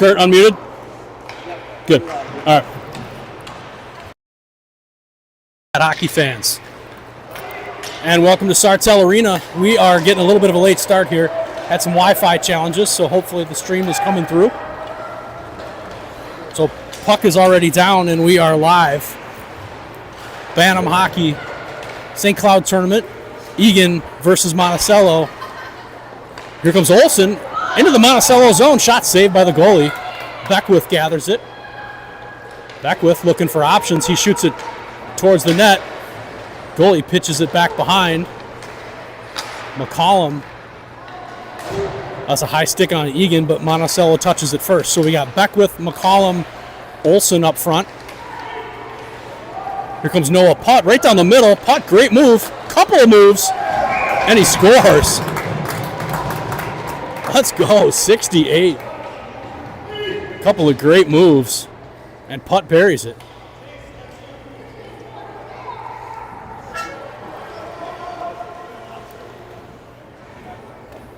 Kurt, unmuted? Good. All right. Hockey fans. And welcome to Sartell Arena. We are getting a little bit of a late start here. Had some Wi-Fi challenges, so hopefully the stream is coming through. So puck is already down and we are live. Bantam hockey, St. Cloud tournament, Eagan versus Monticello. Here comes Olsen into the Monticello zone. Shot saved by the goalie. Beckwith gathers it. Beckwith looking for options. He shoots it towards the net. Goalie pitches it back behind. McCollum. That's a high stick on Eagan, but Monticello touches it first. So we got Beckwith, McCollum, Olsen up front. Here comes Noah Putt right down the middle. Putt, great move. Couple of moves, and he scores. Let's go, 68. Couple of great moves, and Putt buries it.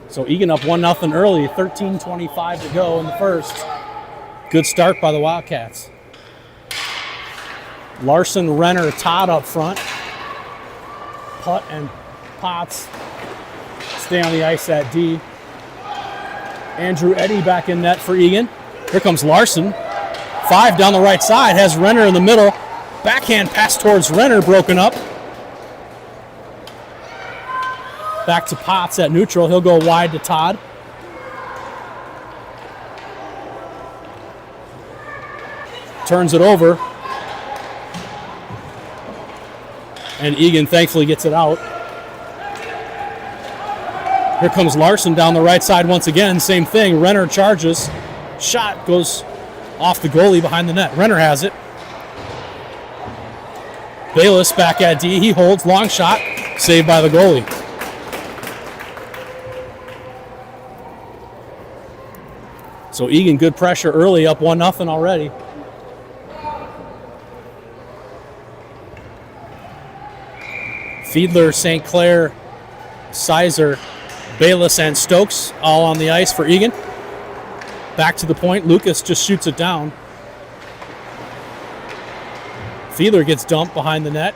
So Eagan up 1-0 early, 13:25 to go in the first. Good start by the Wildcats. Larson, Renner, Todd up front. Putt and Potts stay on the ice at D. Andrew Eddy back in net for Eagan. Here comes Larson. 5 down the right side, has Renner in the middle. Backhand pass towards Renner, broken up. Back to Potts at neutral. He'll go wide to Todd. Turns it over. And Eagan thankfully gets it out. Here comes Larson down the right side once again. Same thing. Renner charges. Shot goes off the goalie behind the net. Renner has it. Bayless back at D. He holds. Long shot. Saved by the goalie. So Eagan, good pressure early, up 1-0 already. Fiedler, St. Clair, Sizer, Bayless, and Stokes all on the ice for Eagan. Back to the point. Lucas just shoots it down. Fiedler gets dumped behind the net.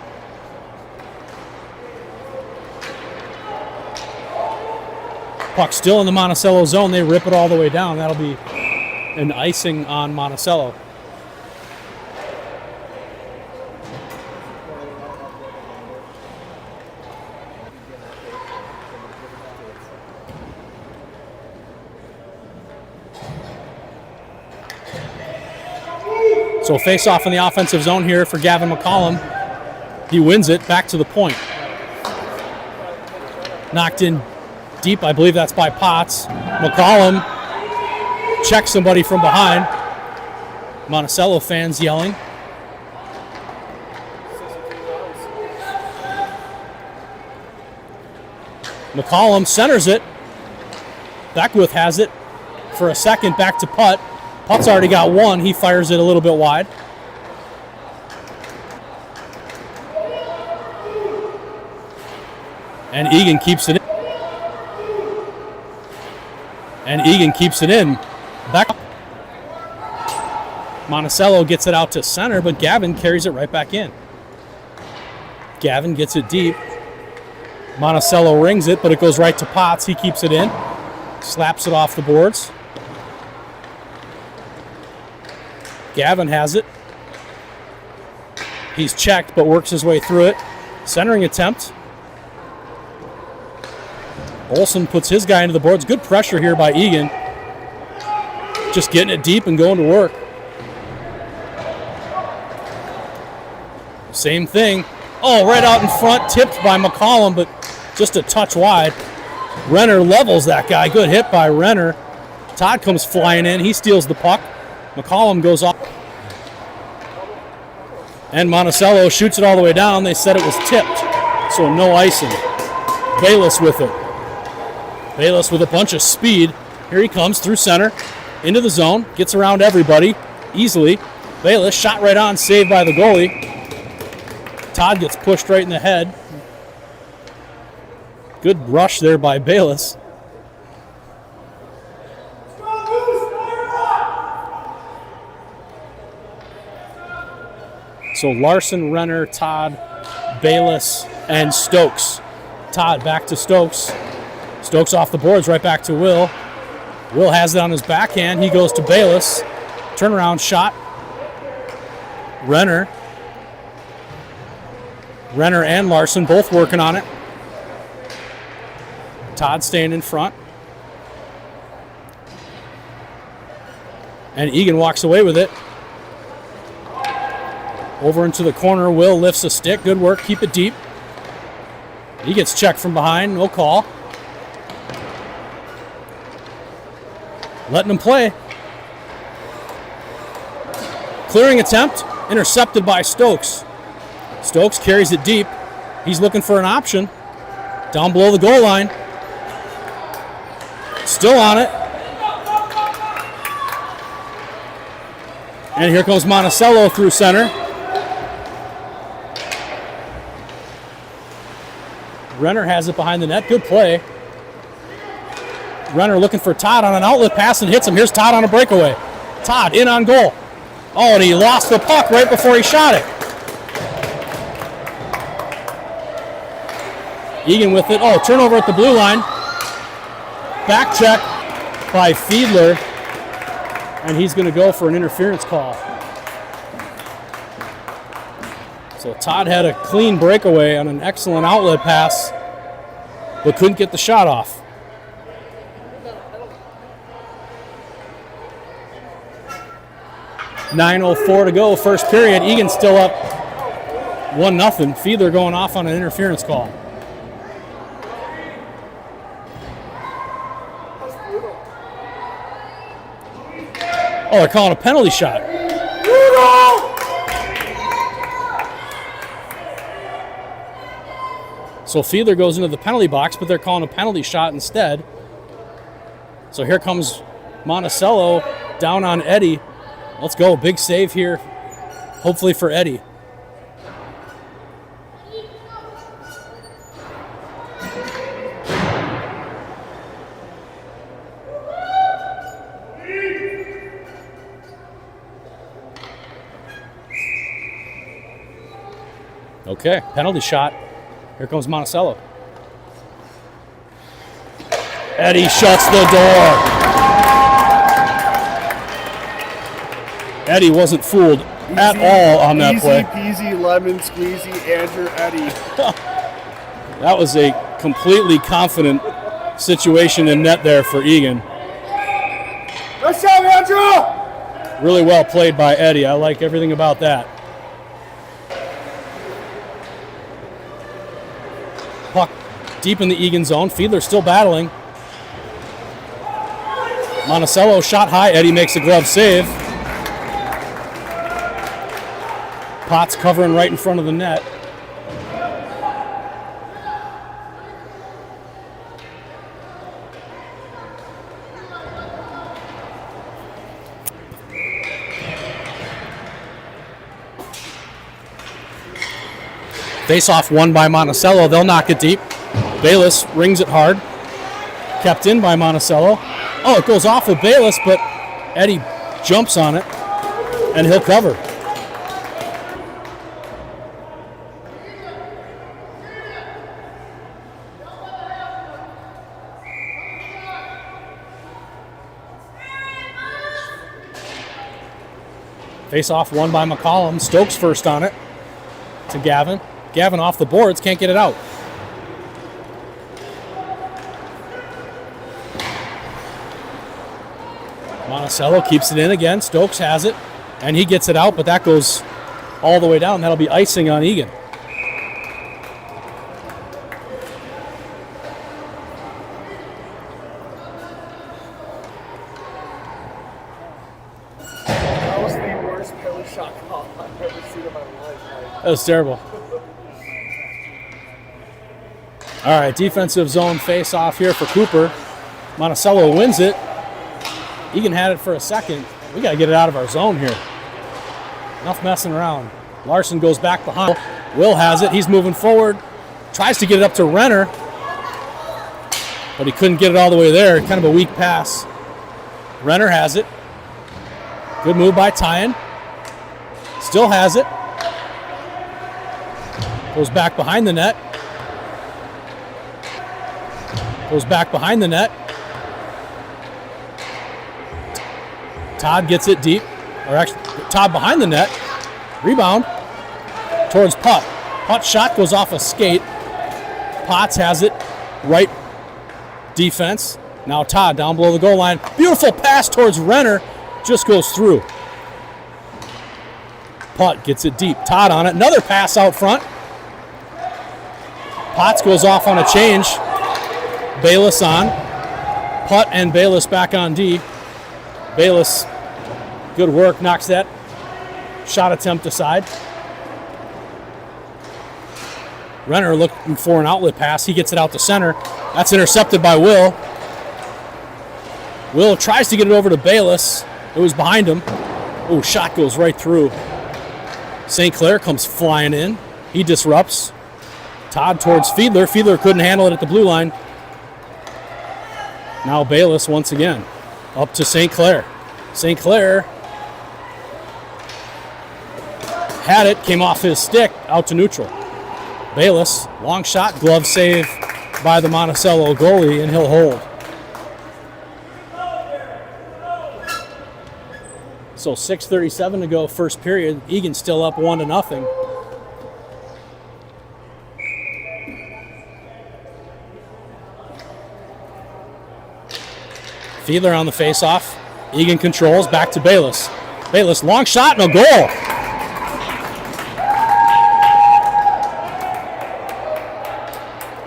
Puck still in the Monticello zone. They rip it all the way down. That'll be an icing on Monticello. So face off in the offensive zone here for Gavin McCollum. He wins it back to the point. Knocked in deep, I believe that's by Potts. McCollum checks somebody from behind. Monticello fans yelling. McCollum centers it. Beckwith has it for a second, back to Putt. Putt's already got one. He fires it a little bit wide. And Eagan keeps it in. Back. Monticello gets it out to center, but Gavin carries it right back in. Gavin gets it deep. Monticello rings it, but it goes right to Potts. He keeps it in. Slaps it off the boards. Gavin has it. He's checked, but works his way through it. Centering attempt. Olsen puts his guy into the boards. Good pressure here by Eagan. Just getting it deep and going to work. Same thing. Oh, right out in front. Tipped by McCollum, but just a touch wide. Renner levels that guy. Good hit by Renner. Todd comes flying in. He steals the puck. McCollum goes off. And Monticello shoots it all the way down. They said it was tipped, so no icing. Bayless with it. Bayless with a bunch of speed. Here he comes through center, into the zone, gets around everybody easily. Bayless shot right on, saved by the goalie. Todd gets pushed right in the head. Good rush there by Bayless. So Larson, Renner, Todd, Bayless, and Stokes. Todd back to Stokes. Stokes off the boards, right back to Will. Will has it on his backhand. He goes to Bayless. Turnaround shot. Renner. Renner and Larson both working on it. Todd staying in front. And Eagan walks away with it. Over into the corner. Will lifts a stick. Good work. Keep it deep. He gets checked from behind. No call. Letting him play. Clearing attempt. Intercepted by Stokes. Stokes carries it deep. He's looking for an option. Down below the goal line. Still on it. And here comes Monticello through center. Renner has it behind the net. Good play. Renner looking for Todd on an outlet pass and hits him. Here's Todd on a breakaway. Todd in on goal. Oh, and he lost the puck right before he shot it. Eagan with it. Oh, turnover at the blue line. Back check by Fiedler. And he's going to go for an interference call. So Todd had a clean breakaway on an excellent outlet pass, but couldn't get the shot off. .9:04 to go, first period. Eagan still up 1-0. Fiedler going off on an interference call. Oh, they're calling a penalty shot. So Fiedler goes into the penalty box, but they're calling a penalty shot instead. So here comes Monticello down on Eddie. Let's go. Big save here, hopefully for Eddie. Okay, penalty shot. Here comes Monticello. Eddie shuts the door. Eddie wasn't fooled at all on that play. Easy peasy, lemon squeezy, Andrew Eddie. That was a completely confident situation in net there for Eagan. Nice shot, Andrew! Really well played by Eddie. I like everything about that. Puck deep in the Eagan zone. Fiedler still battling. Monticello shot high. Eddie makes a glove save. Potts covering right in front of the net. Face-off won by Monticello. They'll knock it deep. Bayless rings it hard. Kept in by Monticello. Oh, it goes off with Bayless, but Eddie jumps on it, and he'll cover. Face-off won by McCollum. Stokes first on it to Gavin. Gavin off the boards, can't get it out. Monticello keeps it in again. Stokes has it, and he gets it out, but that goes all the way down. That'll be icing on Eagan. That was the worst penalty shot call I've ever seen in my life. That was terrible. All right, defensive zone face-off here for Cooper. Monticello wins it. Eagan had it for a second. We got to get it out of our zone here. Enough messing around. Larson goes back behind. Will has it. He's moving forward. Tries to get it up to Renner, but he couldn't get it all the way there. Kind of a weak pass. Renner has it. Good move by Tyan. Still has it. Goes back behind the net. Goes back behind the net. Todd gets it deep. Or actually, Todd behind the net. Rebound towards Putt. Putt's shot goes off a skate. Potts has it. Right defense. Now Todd down below the goal line. Beautiful pass towards Renner. Just goes through. Putt gets it deep. Todd on it. Another pass out front. Potts goes off on a change. Bayless on. Putt and Bayless back on D. Bayless, good work, knocks that shot attempt aside. Renner looking for an outlet pass. He gets it out to center. That's intercepted by Will. Will tries to get it over to Bayless. It was behind him. Oh, shot goes right through. St. Clair comes flying in. He disrupts. Todd towards Fiedler. Fiedler couldn't handle it at the blue line. Now Bayless once again. Up to St. Clair. St. Clair had it, came off his stick, out to neutral. Bayless, long shot, glove save by the Monticello goalie, and he'll hold. So 6:37 to go, first period. Eagan still up 1-0. Fiedler on the face-off. Eagan controls, back to Bayless. Bayless, long shot and a goal.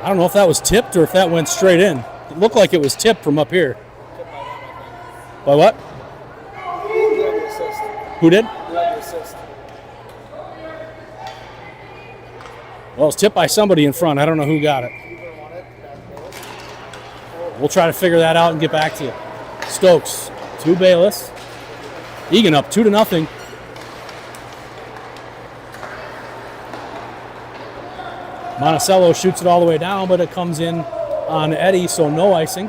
I don't know if that was tipped or if that went straight in. It looked like it was tipped from up here. By what? Who did? Well, it was tipped by somebody in front. I don't know who got it. We'll try to figure that out and get back to you. Stokes to Bayless. Eagan up 2-0. Monticello shoots it all the way down, but it comes in on Eddie, so no icing.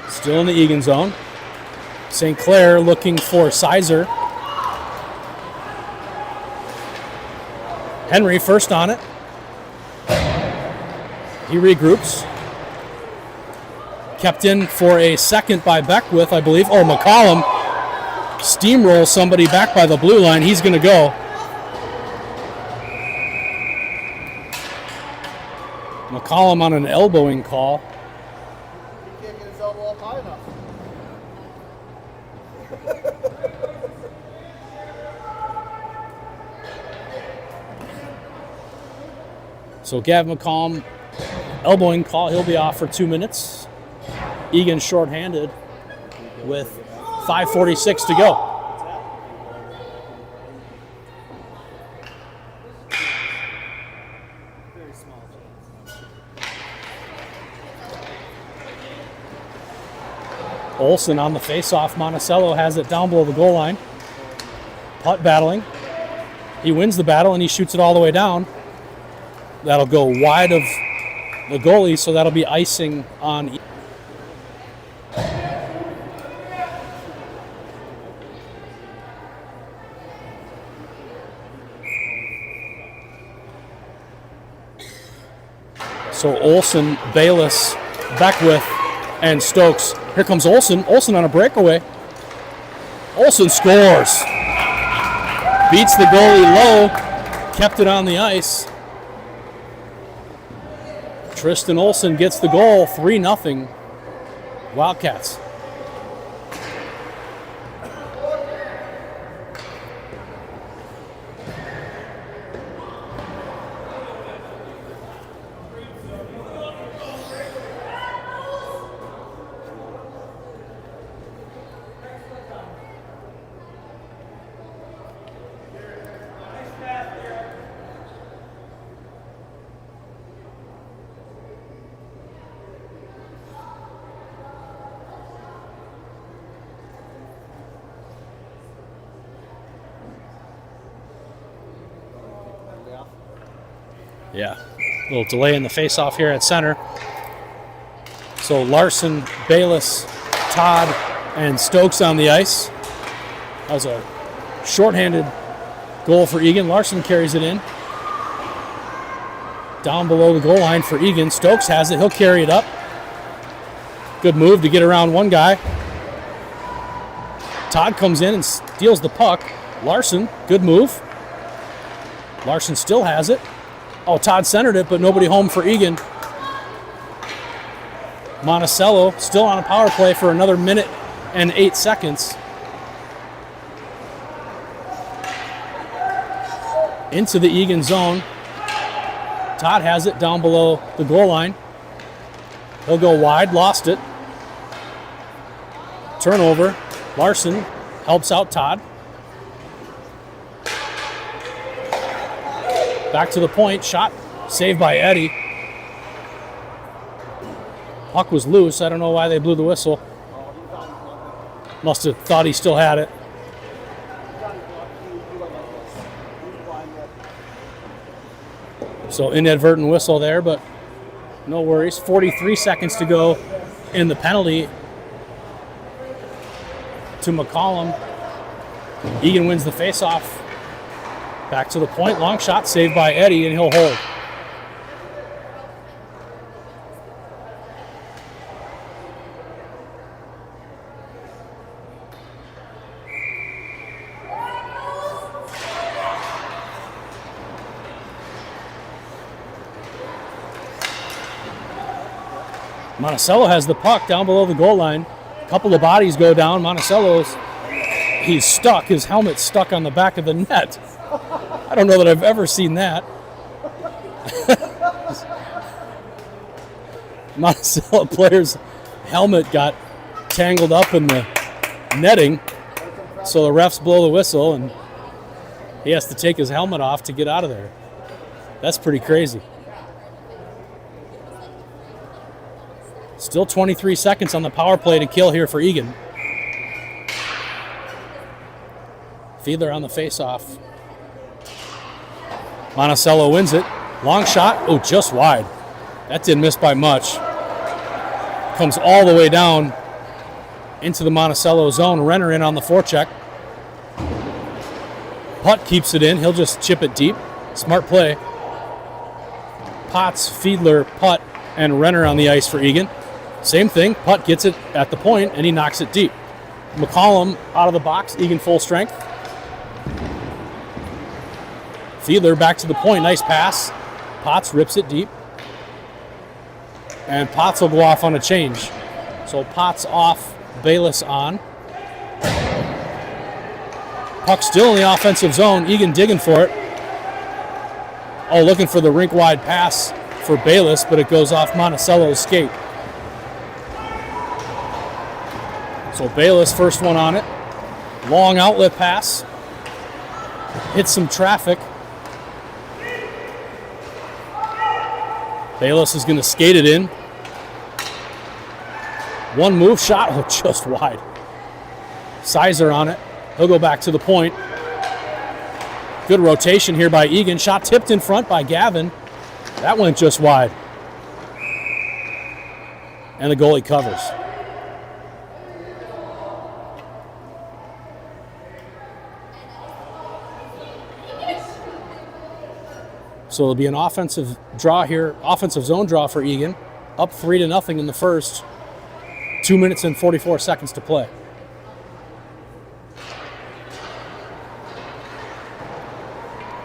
Still in the Eagan zone. St. Clair looking for Sizer. Henry first on it. He regroups. Kept in for a second by Beckwith, I believe. Oh, McCollum steamrolls somebody back by the blue line. He's going to go. McCollum on an elbowing call. He can't get his elbow up high enough. So Gav McCollum, elbowing call. He'll be off for 2 minutes. Eagan shorthanded with 5:46 to go. Olsen on the face-off. Monticello has it down below the goal line. Putt battling. He wins the battle and he shoots it all the way down. That'll go wide of the goalie, so that'll be icing on. So Olsen, Bayless, Beckwith, and Stokes. Here comes Olsen. Olsen on a breakaway. Olsen scores. Beats the goalie low. Kept it on the ice. Tristan Olsen gets the goal. 3-0. Wildcats. Yeah, a little delay in the face-off here at center. So Larson, Bayless, Todd, and Stokes on the ice. That was a Shorthanded goal for Eagan. Larson carries it in. Down below the goal line for Eagan. Stokes has it. He'll carry it up. Good move to get around one guy. Todd comes in and steals the puck. Larson, good move. Larson still has it. Oh, Todd centered it, but nobody home for Eagan. Monticello still on a power play for another minute and 8 seconds. Into the Eagan zone. Todd has it down below the goal line. He'll go wide, lost it. Turnover. Larson helps out Todd. Back to the point. Shot saved by Eddie. Puck was loose. I don't know why they blew the whistle. Must have thought he still had it. So inadvertent whistle there, but no worries. 43 seconds to go in the penalty to McCollum. Eagan wins the faceoff. Back to the point. Long shot saved by Eddie, and he'll hold. Monticello has the puck down below the goal line. A couple of bodies go down. He's stuck. His helmet's stuck on the back of the net. I don't know that I've ever seen that. Monticello player's helmet got tangled up in the netting, so the refs blow the whistle, and he has to take his helmet off to get out of there. That's pretty crazy. Still 23 seconds on the power play to kill here for Eagan. Fiedler on the faceoff. Monticello wins it. Long shot. Oh, just wide. That didn't miss by much. Comes all the way down into the Monticello zone. Renner in on the forecheck. Putt keeps it in. He'll just chip it deep. Smart play. Potts, Fiedler, Putt, and Renner on the ice for Eagan. Same thing. Putt gets it at the point, and he knocks it deep. McCollum out of the box. Eagan full strength. Fiedler back to the point. Nice pass. Potts rips it deep. And Potts will go off on a change. So Potts off, Bayless on. Puck still in the offensive zone. Eagan digging for it. Oh, looking for the rink-wide pass for Bayless, but it goes off Monticello's skate. So Bayless first one on it. Long outlet pass. Hits some traffic. Bayless is going to skate it in. One move shot. Oh, just wide. Sizer on it. He'll go back to the point. Good rotation here by Eagan. Shot tipped in front by Gavin. That went just wide. And the goalie covers. So it'll be an offensive draw here, offensive zone draw for Eagan. Up 3-0 in the first. 2 minutes and 44 seconds to play.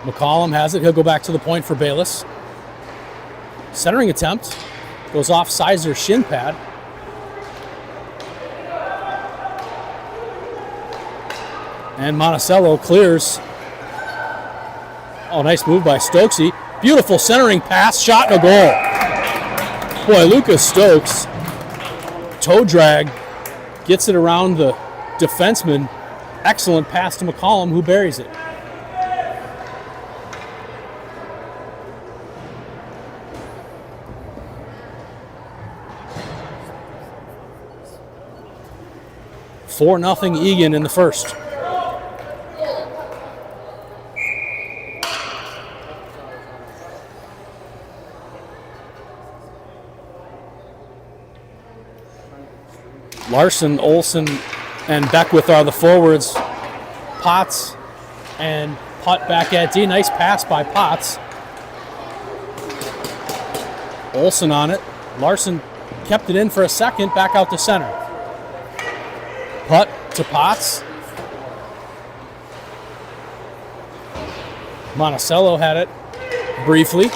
McCollum has it. He'll go back to the point for Bayless. Centering attempt. Goes off Sizer's shin pad. And Monticello clears. Oh, nice move by Stokesy. Beautiful centering pass, shot, and a goal. Boy, Lucas Stokes, toe drag, gets it around the defenseman. Excellent pass to McCollum, who buries it. Four 0 Eagan in the first. Larson, Olsen, and Beckwith are the forwards. Potts and putt back at D. Nice pass by Potts. Olsen on it. Larson kept it in for a second, back out to center. Putt to Potts. Monticello had it briefly.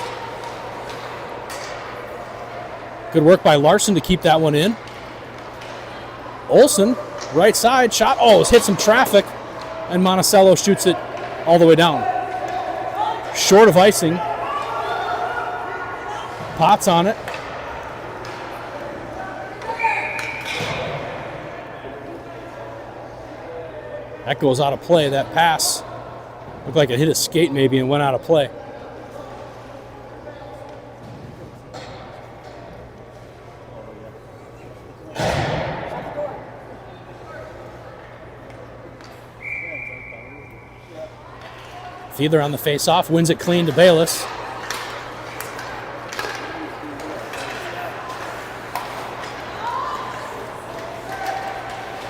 Good work by Larson to keep that one in. Olsen, right side, shot. Oh, it's hit some traffic, and Monticello shoots it all the way down. Short of icing. Potts on it. That goes out of play. That pass looked like it hit his skate maybe and went out of play. Fiedler on the face-off, wins it clean to Bayless.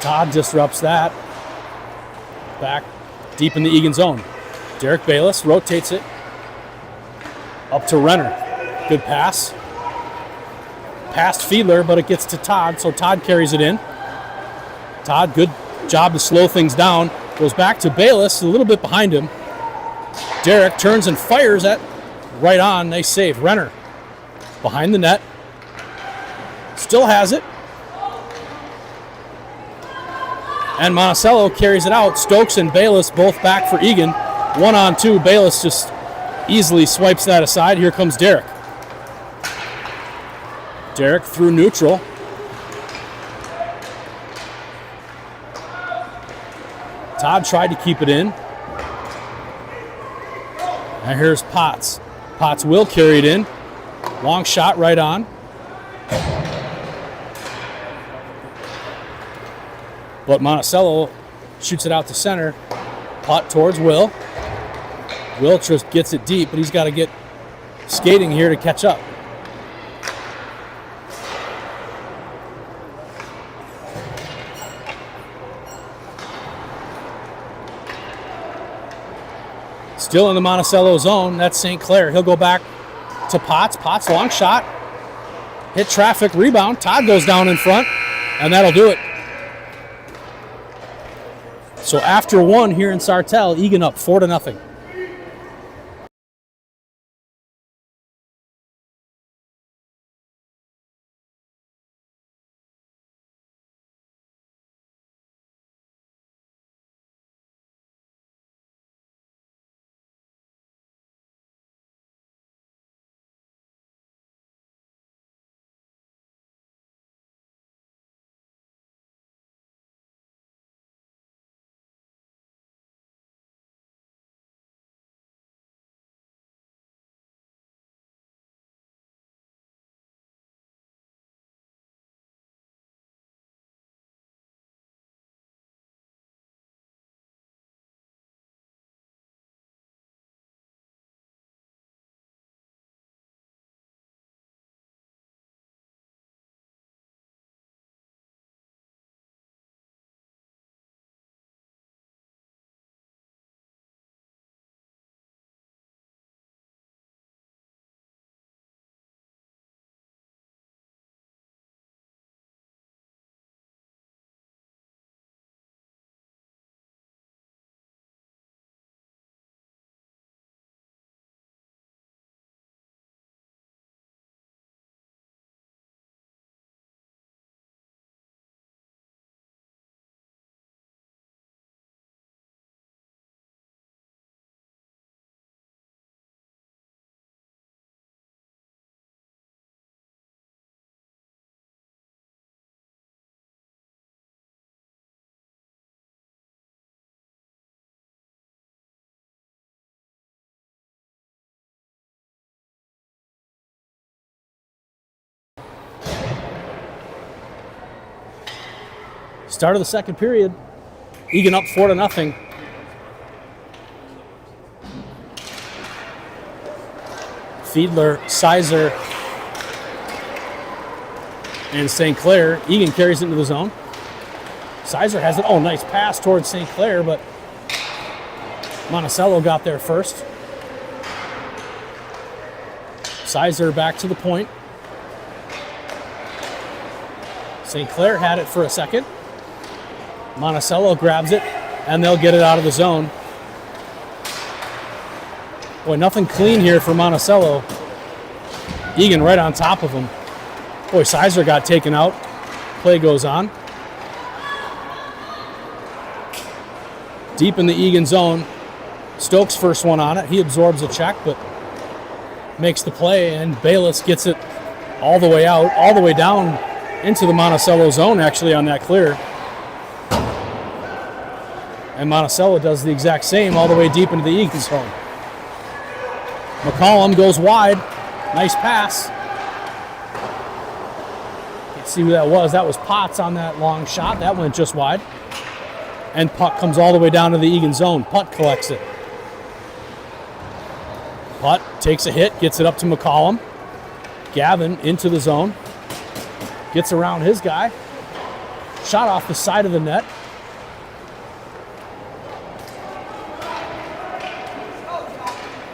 Todd disrupts that. Back deep in the Eagan zone. Derek Bayless rotates it up to Renner. Good pass. Past Fiedler, but it gets to Todd, so Todd carries it in. Todd, good job to slow things down. Goes back to Bayless, a little bit behind him. Derek turns and fires at right on. Nice save. Renner behind the net. Still has it. And Monticello carries it out. Stokes and Bayless both back for Eagan. 1-on-2. Bayless just easily swipes that aside. Here comes Derek. Derek through neutral. Todd tried to keep it in. And here's Potts. Potts will carry it in. Long shot right on. But Monticello shoots it out to center. Putt towards Will. Will just gets it deep, but he's got to get skating here to catch up. Still in the Monticello zone. That's St. Clair. He'll go back to Potts. Potts, long shot. Hit traffic, rebound. Todd goes down in front, and that'll do it. So after one here in Sartell, Eagan up 4-0. Start of the second period. Eagan up 4-0. Fiedler, Sizer, and St. Clair. Eagan carries it into the zone. Sizer has it. Oh, nice pass towards St. Clair, but Monticello got there first. Sizer back to the point. St. Clair had it for a second. Monticello grabs it, and they'll get it out of the zone. Boy, nothing clean here for Monticello. Eagan right on top of him. Boy, Sizer got taken out. Play goes on. Deep in the Eagan zone. Stokes first one on it. He absorbs a check, but makes the play, and Bayless gets it all the way out, all the way down into the Monticello zone, actually, on that clear. And Monticello does the exact same all the way deep into the Eagan zone. McCollum goes wide. Nice pass. Can't see who that was. That was Potts on that long shot. That went just wide. And puck comes all the way down to the Eagan zone. Putt collects it. Putt takes a hit, gets it up to McCollum. Gavin into the zone. Gets around his guy. Shot off the side of the net.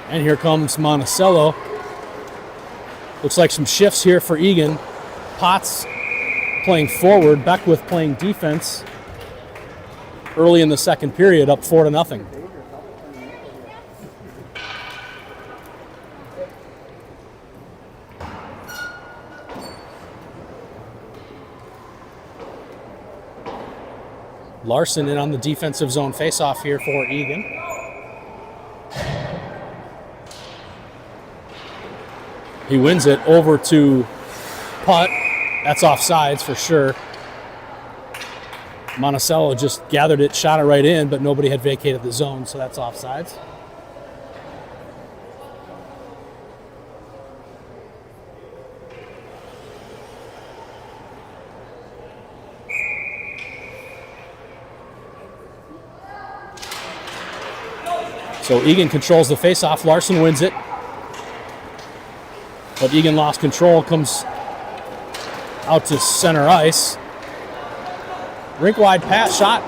And here comes Monticello. Looks like some shifts here for Eagan. Potts playing forward, Beckwith playing defense. Early in the second period, up 4-0. Larson in on the defensive zone faceoff here for Eagan. He wins it over to Putt. That's offsides for sure. Monticello just gathered it, shot it right in, but nobody had vacated the zone, so that's offsides. So Eagan controls the faceoff. Larson wins it. But Eagan lost control, comes out to center ice. Rink-wide pass shot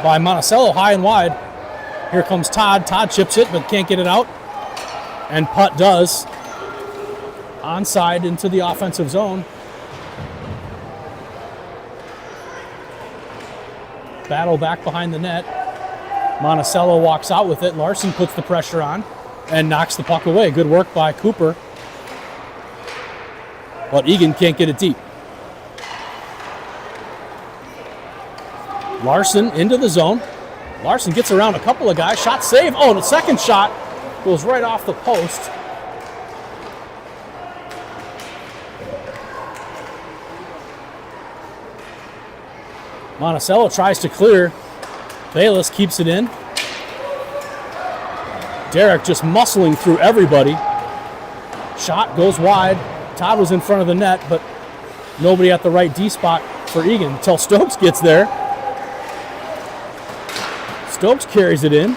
by Monticello, high and wide. Here comes Todd. Todd chips it, but can't get it out. And Putt does. Onside into the offensive zone. Battle back behind the net. Monticello walks out with it. Larson puts the pressure on and knocks the puck away. Good work by Cooper. But Eagan can't get it deep. Larson into the zone. Larson gets around a couple of guys. Shot save. Oh, and the second shot goes right off the post. Monticello tries to clear. Bayless keeps it in. Derek just muscling through everybody. Shot goes wide. Todd was in front of the net, but nobody at the right D spot for Eagan until Stokes gets there. Stokes carries it in.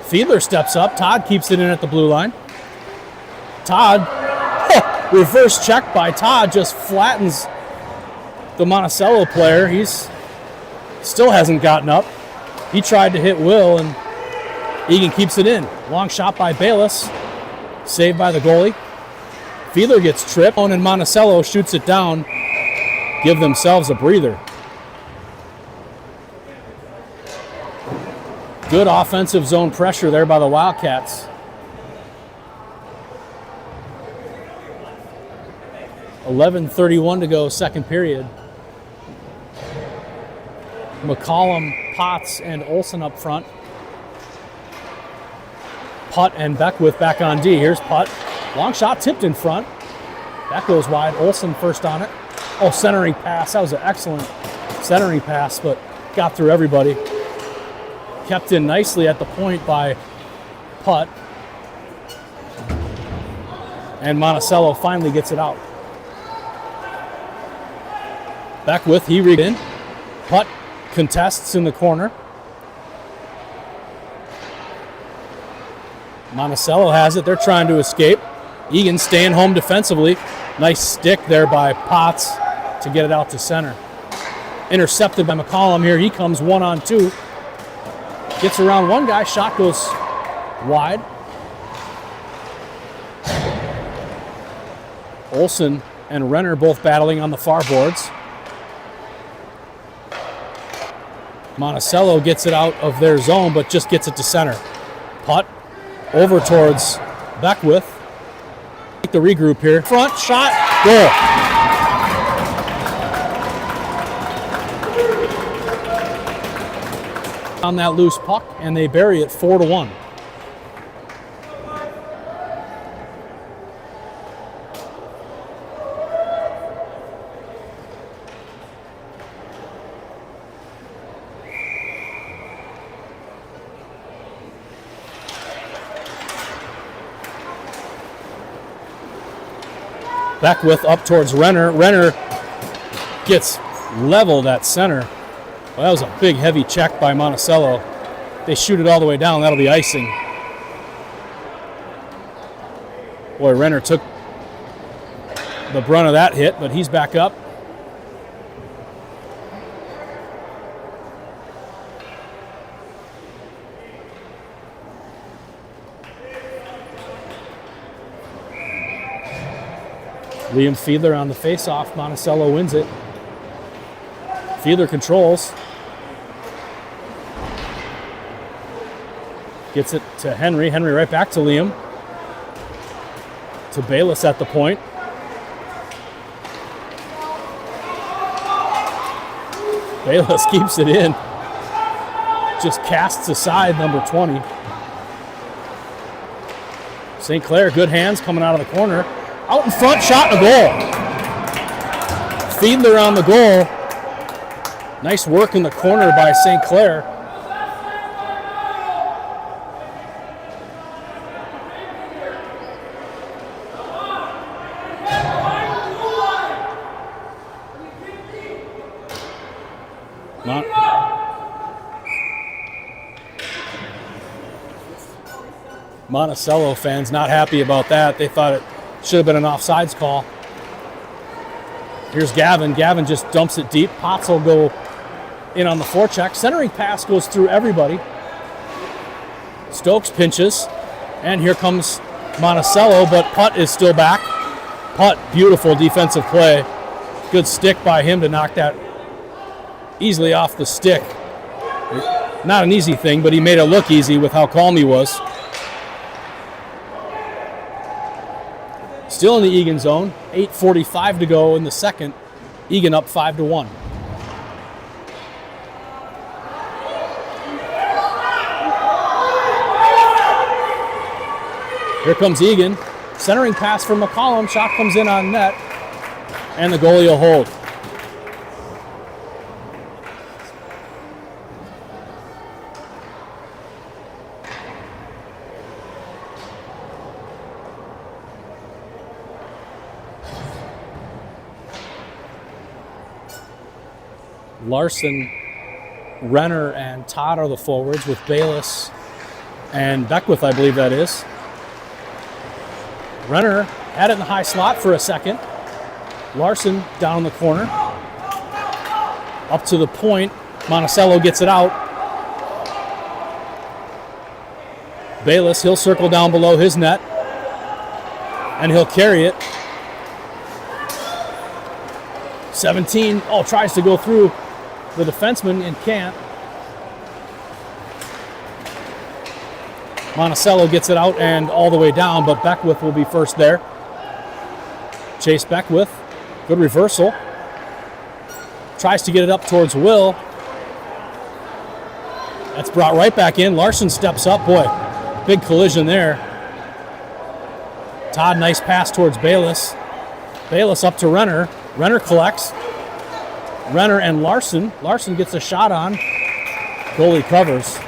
Fiedler steps up. Todd keeps it in at the blue line. Todd, reverse check by Todd, just flattens the Monticello player. He's still hasn't gotten up. He tried to hit Will, and Eagan keeps it in. Long shot by Bayless. Saved by the goalie. Fiedler gets tripped, and Monticello shoots it down. Give themselves a breather. Good offensive zone pressure there by the Wildcats. 11:31 to go, second period. McCollum, Potts, and Olsen up front. Putt and Beckwith back on D. Here's Putt. Long shot tipped in front. That goes wide. Olsen first on it. Oh, centering pass. That was an excellent centering pass, but got through everybody. Kept in nicely at the point by Putt. And Monticello finally gets it out. Beckwith, he rigged in. Putt contests in the corner. Monticello has it. They're trying to escape. Eagan staying home defensively. Nice stick there by Potts to get it out to center. Intercepted by McCollum here. He comes 1-on-2. Gets around one guy, shot goes wide. Olsen and Renner both battling on the far boards. Monticello gets it out of their zone, but just gets it to center. Putt over towards Beckwith. Take the regroup here. Front shot, goal. On that loose puck, and they bury it 4-1. Beckwith up towards Renner. Renner gets leveled at center. Well, that was a big, heavy check by Monticello. They shoot it all the way down. That'll be icing. Boy, Renner took the brunt of that hit, but he's back up. Liam Fiedler on the face-off. Monticello wins it. Fiedler controls. Gets it to Henry. Henry right back to Liam. To Bayless at the point. Bayless keeps it in. Just casts aside number 20. St. Clair, good hands coming out of the corner. Out in front, shot and a goal. Fiedler on the goal. Nice work in the corner by St. Clair. Monticello fans not happy about that. They thought it should have been an offsides call. Here's Gavin. Gavin just dumps it deep. Potts will go in on the forecheck. Centering pass goes through everybody. Stokes pinches. And here comes Monticello, but Putt is still back. Putt, beautiful defensive play. Good stick by him to knock that easily off the stick. Not an easy thing, but he made it look easy with how calm he was. Still in the Eagan zone. 8:45 to go in the second. Eagan up 5-1. Here comes Eagan. Centering pass from McCollum. Shot comes in on net. And the goalie will hold. Larson, Renner, and Todd are the forwards with Bayless and Beckwith, I believe that is. Renner had it in the high slot for a second. Larson down in the corner. Up to the point. Monticello gets it out. Bayless, he'll circle down below his net. And he'll carry it. 17, tries to go through the defenseman and can't. Monticello gets it out and all the way down, but Beckwith will be first there. Chase Beckwith, good reversal. Tries to get it up towards Will. That's brought right back in. Larson steps up. Boy, big collision there. Todd, nice pass towards Bayless. Bayless up to Renner. Renner collects. Renner and Larson. Larson gets a shot on. Goalie covers.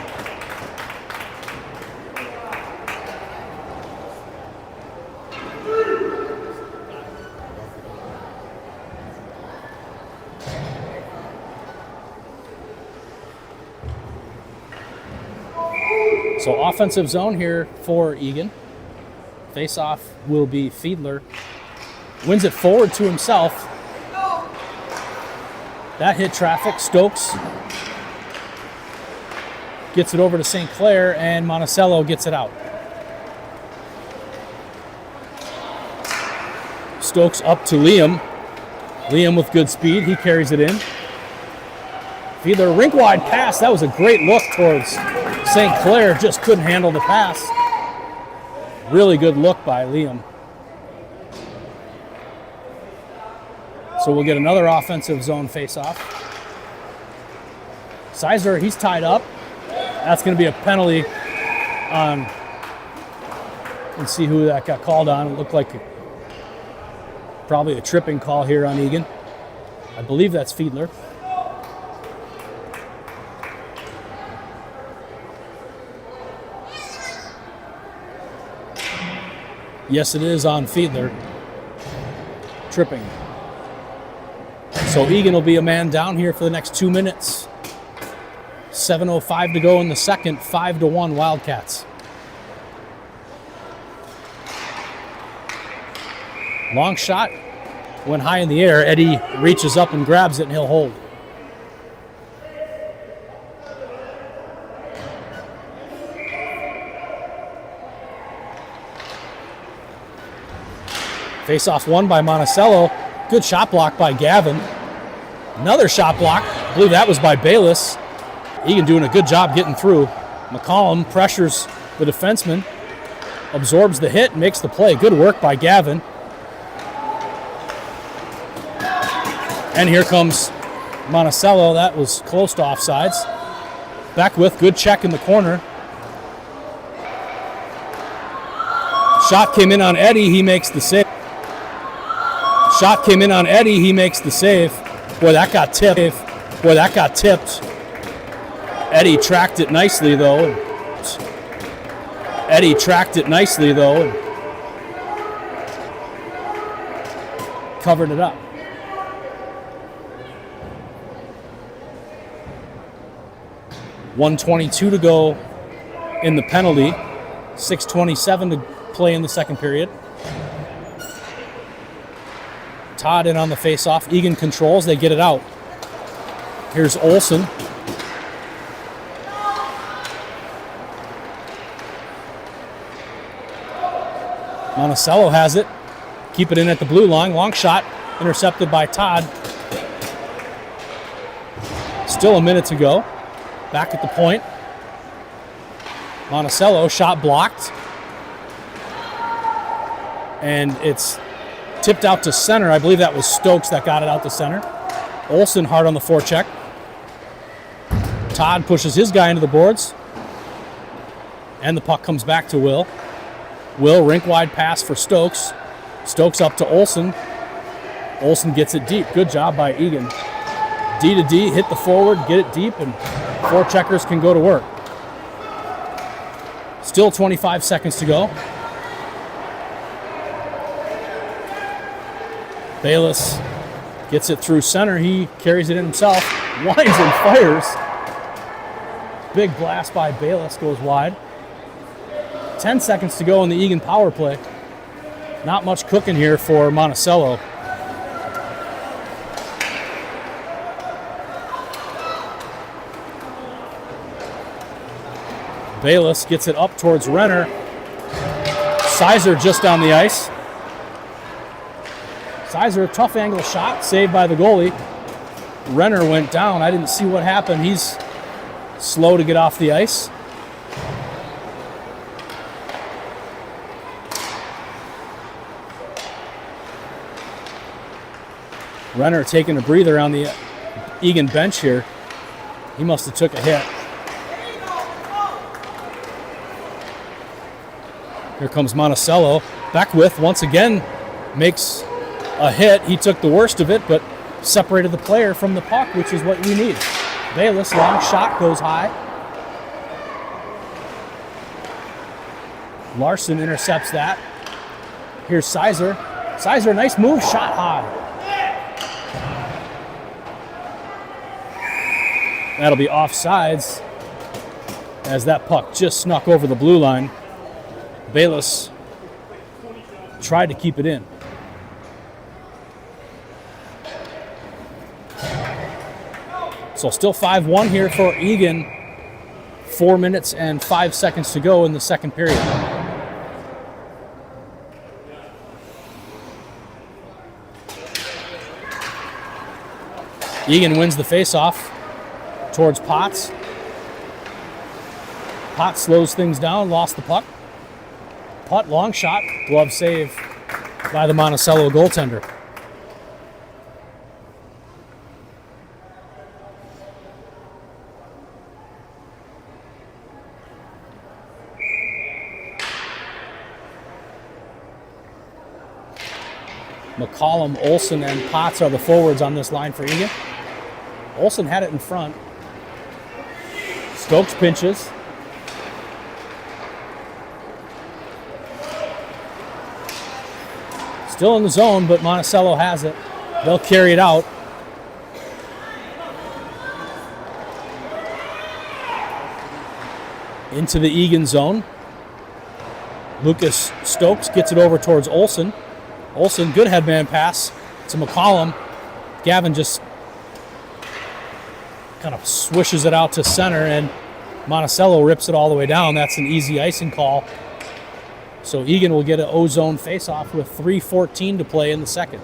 So offensive zone here for Eagan. Face-off will be Fiedler. Wins it forward to himself. That hit traffic. Stokes gets it over to St. Clair, and Monticello gets it out. Stokes up to Liam. Liam with good speed. He carries it in. Fiedler, rink wide pass. That was a great look towards St. Clair. Just couldn't handle the pass. Really good look by Liam. So we'll get another offensive zone face-off. Sizer, he's tied up. That's going to be a penalty on, let's see who that got called on. It looked like probably a tripping call here on Eagan. I believe that's Fiedler. Yes, it is on Fiedler. Tripping. So Eagan will be a man down here for the next 2 minutes. 7:05 to go in the second, 5-1 Wildcats. Long shot, went high in the air. Eddie reaches up and grabs it, and he'll hold. Face-off won by Monticello. Good shot block by Gavin. Another shot block. I believe that was by Bayless. Eagan doing a good job getting through. McCollum pressures the defenseman. Absorbs the hit, makes the play. Good work by Gavin. And here comes Monticello. That was close to offsides. Beckwith, good check in the corner. Shot came in on Eddie. He makes the save. Shot came in on Eddie. He makes the save. Boy, that got tipped. Eddie tracked it nicely, though. Covered it up. .122 to go in the penalty. 6:27 to play in the second period. Todd in on the face-off. Eagan controls. They get it out. Here's Olsen. Monticello has it. Keep it in at the blue line. Long shot. Intercepted by Todd. Still a minute to go. Back at the point. Monticello, shot blocked. And it's tipped out to center. I believe that was Stokes that got it out to center. Olsen hard on the forecheck. Todd pushes his guy into the boards. And the puck comes back to Will. Will, rink-wide pass for Stokes. Stokes up to Olsen. Olsen gets it deep. Good job by Eagan. D to D, hit the forward, get it deep, and forecheckers can go to work. Still 25 seconds to go. Bayless gets it through center. He carries it in himself. Winds and fires. Big blast by Bayless goes wide. 10 seconds to go in the Eagan power play. Not much cooking here for Monticello. Bayless gets it up towards Renner. Sizer just on the ice. Sizer, tough angle shot, saved by the goalie. Renner went down. I didn't see what happened. He's slow to get off the ice. Renner taking a breather on the Eagan bench here. He must have took a hit. Here comes Monticello. Beckwith once again makes a hit. He took the worst of it, but separated the player from the puck, which is what we need. Bayless, long shot, goes high. Larson intercepts that. Here's Sizer. Sizer, nice move, shot high. That'll be offsides as that puck just snuck over the blue line. Bayless tried to keep it in. So still 5-1 here for Eagan. 4 minutes and 5 seconds to go in the second period. Eagan wins the faceoff towards Potts. Potts slows things down, lost the puck. Putt, long shot, glove save by the Monticello goaltender. McCollum, Olsen, and Potts are the forwards on this line for Eagan. Olsen had it in front. Stokes pinches. Still in the zone, but Monticello has it. They'll carry it out. Into the Eagan zone. Lucas Stokes gets it over towards Olsen. Olsen, good headman pass to McCollum. Gavin just kind of swishes it out to center, and Monticello rips it all the way down. That's an easy icing call. So Eagan will get an O-zone face-off with 3:14 to play in the second.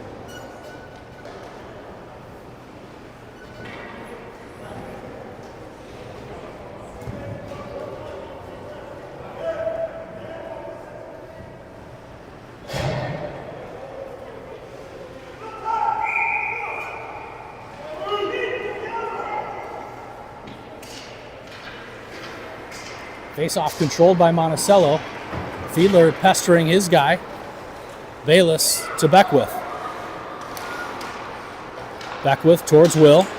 Face-off controlled by Monticello. Fiedler pestering his guy. Bayless to Beckwith. Beckwith towards Will.